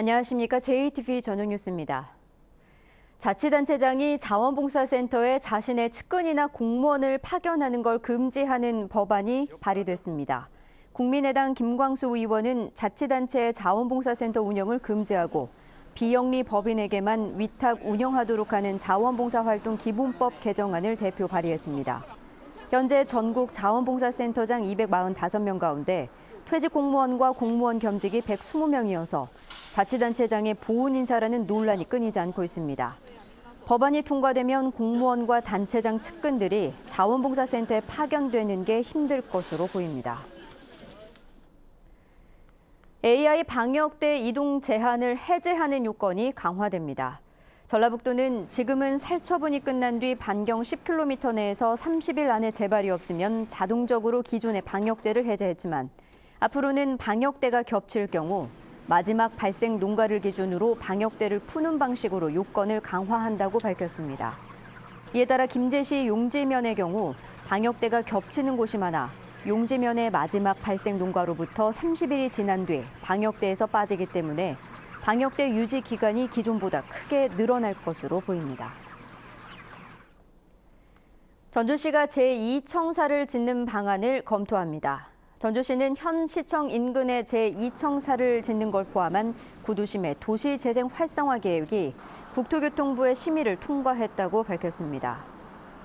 안녕하십니까. JTV 저녁 뉴스입니다. 자치단체장이 자원봉사센터에 자신의 측근이나 공무원을 파견하는 걸 금지하는 법안이 발의됐습니다. 국민의당 김광수 의원은 자치단체의 자원봉사센터 운영을 금지하고 비영리 법인에게만 위탁 운영하도록 하는 자원봉사활동 기본법 개정안을 대표 발의했습니다. 현재 전국 자원봉사센터장 245명 가운데 퇴직 공무원과 공무원 겸직이 120명이어서 자치단체장의 보훈 인사라는 논란이 끊이지 않고 있습니다. 법안이 통과되면 공무원과 단체장 측근들이 자원봉사센터에 파견되는 게 힘들 것으로 보입니다. AI 방역대 이동 제한을 해제하는 요건이 강화됩니다. 전라북도는 지금은 살처분이 끝난 뒤 반경 10km 내에서 30일 안에 재발이 없으면 자동적으로 기존의 방역대를 해제했지만 앞으로는 방역대가 겹칠 경우 마지막 발생 농가를 기준으로 방역대를 푸는 방식으로 요건을 강화한다고 밝혔습니다. 이에 따라 김제시 용지면의 경우 방역대가 겹치는 곳이 많아 용지면의 마지막 발생 농가로부터 30일이 지난 뒤 방역대에서 빠지기 때문에 방역대 유지 기간이 기존보다 크게 늘어날 것으로 보입니다. 전주시가 제2청사를 짓는 방안을 검토합니다. 전주시는 현 시청 인근에 제2청사를 짓는 걸 포함한 구도심의 도시재생 활성화 계획이 국토교통부의 심의를 통과했다고 밝혔습니다.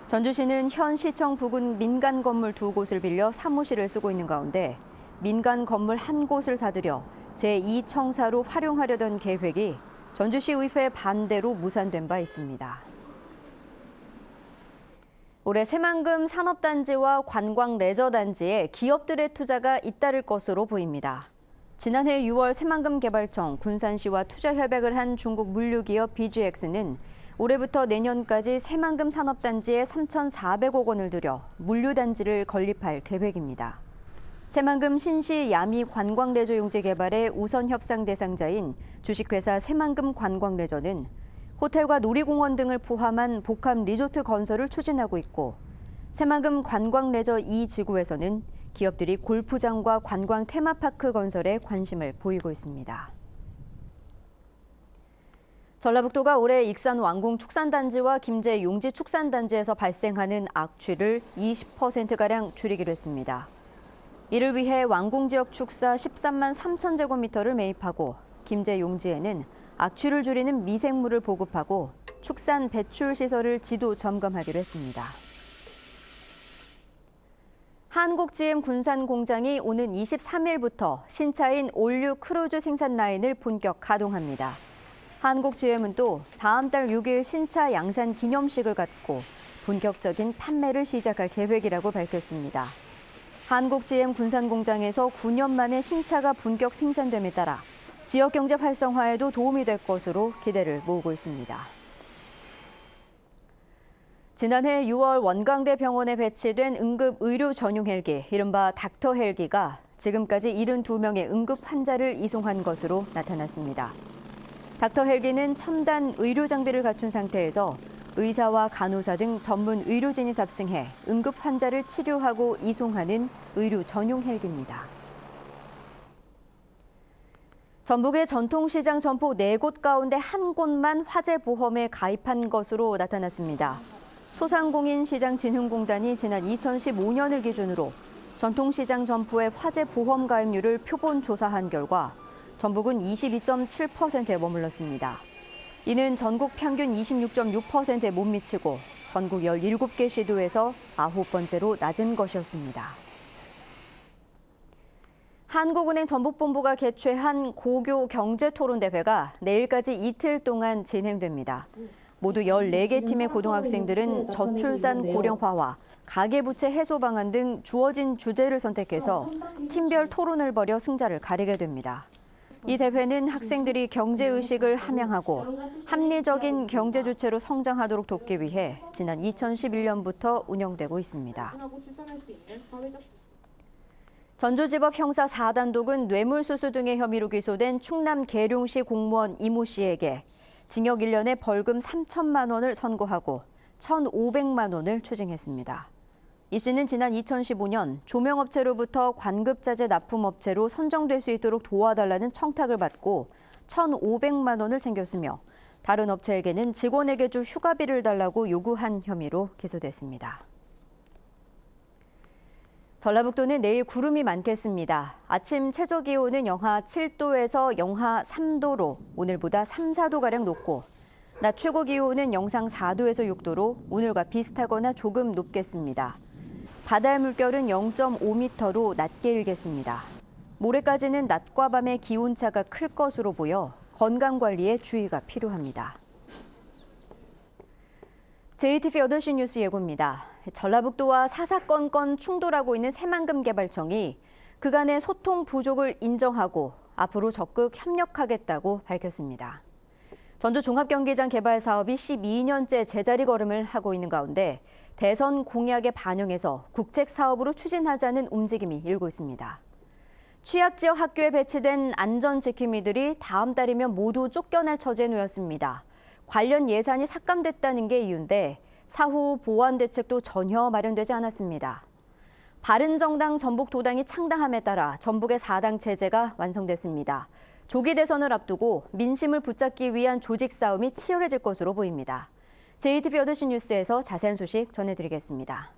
전주시는 현 시청 부근 민간 건물 2곳을 빌려 사무실을 쓰고 있는 가운데 민간 건물 1곳을 사들여 제2청사로 활용하려던 계획이 전주시의회 반대로 무산된 바 있습니다. 올해 새만금 산업단지와 관광레저단지에 기업들의 투자가 잇따를 것으로 보입니다. 지난해 6월 새만금개발청, 군산시와 투자 협약을 한 중국 물류기업 BGX는 올해부터 내년까지 새만금 산업단지에 3,400억 원을 들여 물류단지를 건립할 계획입니다. 새만금 신시 야미 관광레저용지 개발의 우선 협상 대상자인 주식회사 새만금 관광레저는 호텔과 놀이공원 등을 포함한 복합 리조트 건설을 추진하고 있고 새만금 관광레저 2지구에서는 기업들이 골프장과 관광 테마파크 건설에 관심을 보이고 있습니다. 전라북도가 올해 익산 왕궁 축산단지와 김제 용지 축산단지에서 발생하는 악취를 20%가량 줄이기로 했습니다. 이를 위해 왕궁 지역 축사 13만 3천 제곱미터를 매입하고 김제 용지에는 악취를 줄이는 미생물을 보급하고 축산 배출 시설을 지도 점검하기로 했습니다. 한국GM 군산 공장이 오는 23일부터 신차인 올류 크루즈 생산 라인을 본격 가동합니다. 한국GM은 또 다음 달 6일 신차 양산 기념식을 갖고 본격적인 판매를 시작할 계획이라고 밝혔습니다. 한국GM 군산 공장에서 9년 만에 신차가 본격 생산됨에 따라 지역 경제 활성화에도 도움이 될 것으로 기대를 모으고 있습니다. 지난해 6월 원광대 병원에 배치된 응급 의료 전용 헬기, 이른바 닥터 헬기가 지금까지 72명의 응급 환자를 이송한 것으로 나타났습니다. 닥터 헬기는 첨단 의료 장비를 갖춘 상태에서 의사와 간호사 등 전문 의료진이 탑승해 응급 환자를 치료하고 이송하는 의료 전용 헬기입니다. 전북의 전통시장 점포 4곳 가운데 1곳만 화재보험에 가입한 것으로 나타났습니다. 소상공인시장진흥공단이 지난 2015년을 기준으로 전통시장 점포의 화재보험 가입률을 표본 조사한 결과 전북은 22.7%에 머물렀습니다. 이는 전국 평균 26.6%에 못 미치고 전국 17개 시도에서 9번째로 낮은 것이었습니다. 한국은행 전북본부가 개최한 고교 경제토론대회가 내일까지 이틀 동안 진행됩니다. 모두 14개 팀의 고등학생들은 저출산 고령화와 가계부채 해소 방안 등 주어진 주제를 선택해서 팀별 토론을 벌여 승자를 가리게 됩니다. 이 대회는 학생들이 경제의식을 함양하고 합리적인 경제 주체로 성장하도록 돕기 위해 지난 2011년부터 운영되고 있습니다. 전주지법 형사 4단독은 뇌물수수 등의 혐의로 기소된 충남 계룡시 공무원 이모 씨에게 징역 1년에 벌금 3천만 원을 선고하고 1,500만 원을 추징했습니다. 이 씨는 지난 2015년 조명업체로부터 관급자재 납품업체로 선정될 수 있도록 도와달라는 청탁을 받고 1,500만 원을 챙겼으며 다른 업체에게는 직원에게 줄 휴가비를 달라고 요구한 혐의로 기소됐습니다. 전라북도는 내일 구름이 많겠습니다. 아침 최저기온은 영하 7도에서 영하 3도로 오늘보다 3, 4도가량 높고 낮 최고기온은 영상 4도에서 6도로 오늘과 비슷하거나 조금 높겠습니다. 바다의 물결은 0.5m로 낮게 일겠습니다. 모레까지는 낮과 밤의 기온차가 클 것으로 보여 건강관리에 주의가 필요합니다. JTBC 8시 뉴스 예고입니다. 전라북도와 사사건건 충돌하고 있는 새만금 개발청이 그간의 소통 부족을 인정하고 앞으로 적극 협력하겠다고 밝혔습니다. 전주 종합경기장 개발 사업이 12년째 제자리 걸음을 하고 있는 가운데 대선 공약에 반영해서 국책 사업으로 추진하자는 움직임이 일고 있습니다. 취약지역 학교에 배치된 안전지킴이들이 다음 달이면 모두 쫓겨날 처지에 놓였습니다. 관련 예산이 삭감됐다는 게 이유인데 사후 보완 대책도 전혀 마련되지 않았습니다. 바른정당 전북도당이 창당함에 따라 전북의 4당 체제가 완성됐습니다. 조기 대선을 앞두고 민심을 붙잡기 위한 조직 싸움이 치열해질 것으로 보입니다. JTBC 8시 뉴스에서 자세한 소식 전해드리겠습니다.